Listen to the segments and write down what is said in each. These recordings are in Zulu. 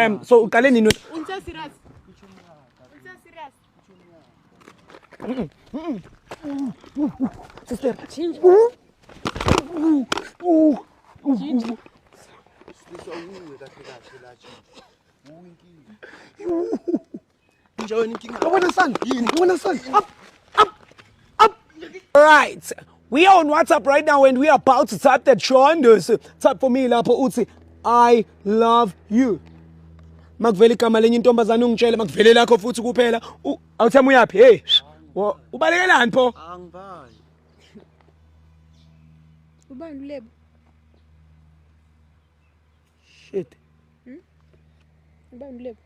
So uqale nini? Unsa serious? Unsa serious? Sister, Change. Right. We are on WhatsApp right now and we are about to type that Shondos. Type for me lapho uthi I love you. Makuvela igama lenye intombazana ungitshele makuvele lakho futhi kuphela. Awuthema uyapi? Hey. Ubalekelani pho? Angibali. Ubani ulebo? Shit. Ubani ulebo?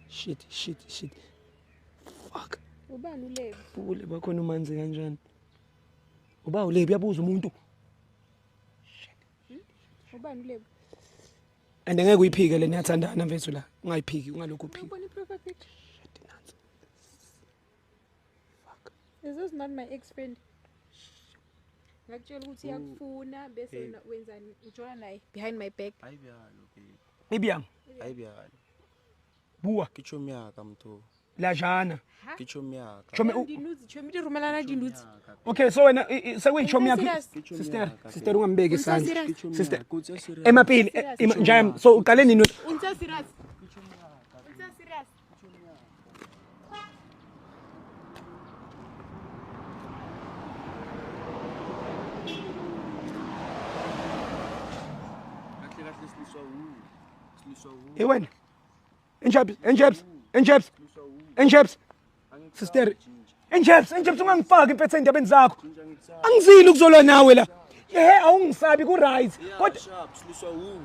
Shit. Fuck. Ubani ulebo? Ule bakhona umanzi kanjani? Uba ulebi yabuza umuntu. Ubani ulebo? And ngeke uyiphike le niyathandana mfethu la. Ungayiphiki ungalokho uphika. Ubani profile picture? Fuck. Is this not my ex friend? Ngakutshela ukuthi yakufuna bese wenzani ujona naye behind my back. Ayibiyalo babe. Ibiyang. Ayibiyalo. Buwa. Kichomi yaka mtho. La jana. Kichomi yaka. Chomi di rumelana dinduzi. Okay, so wena sekuyichomi yakho. Sister ungambeki isandla. Sister. Emapini njaya so uqale nini? Unsa serious? Unsa serious? Kahle siliswa wu. Hey wena. Enjebs. Sister. Enjebs ungangifaki impethe endabeni zakho. Angizili ukuzolwa nawe la. Awungisabi ku right. Kodwa siliswa wu.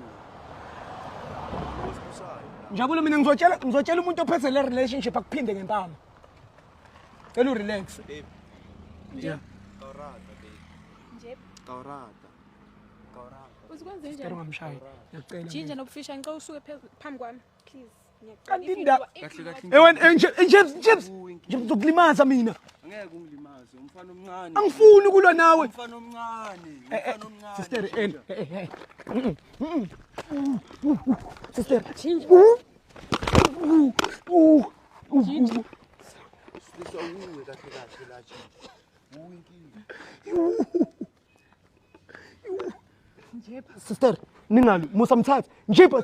Njabulo mina ngizotshela umuntu ophethe le relationship akuphinde ngempama. Cela urelax. Yeah. Kaurata babe. Njeb. Kaurata. Uzikwenze Sister njani? ungamshayi. Ngiyacela. Jinja nobufisha ngicela usuke phambi kwami please. Kanti enjebs uzokulimaza mina. Angeke ungilimaze umfana omncane. Angifuni ukulwa nawe. Umfana omncane. Sister Sister Change. Siliswa wu kahle la change. Uwinkingi. Sister ningali Musa mthatha Njipha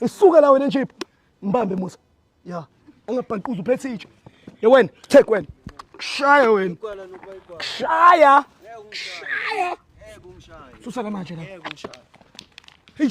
suka la wena Njipha mbambe Musa ya angabhanquza uphethe itshe ye wena take wena shaya wena shaya Ngeke umshaye. susa la manje la Ngeke umshaye. hey